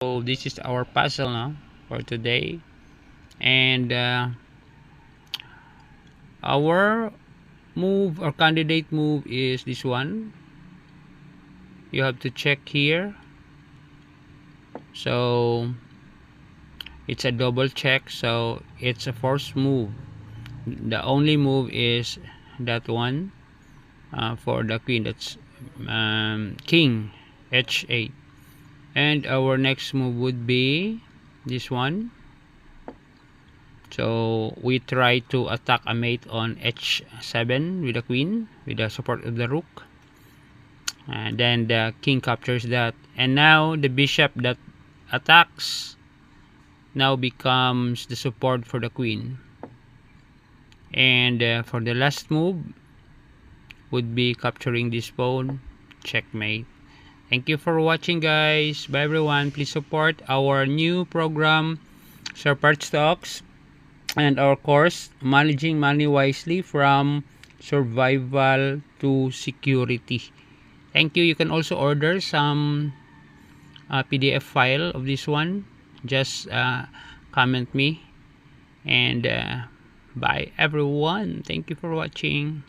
So this is our puzzle now for today, and our move or candidate move is this one. You have to check here, so it's a double check, so it's a first move. The only move is that one, for the queen. That's king h8, and our next move would be this one. So we try to attack a mate on h7 with the queen with the support of the rook, and then the king captures that, and now the bishop that attacks now becomes the support for the queen. And for the last move would be capturing this pawn, checkmate. Thank you for watching, guys. Bye everyone. Please support our new program, Sir Part Stocks, and our course, Managing Money Wisely from Survival to Security. Thank you. You can also order some PDF file of this one. Just comment me, and bye everyone. Thank you for watching.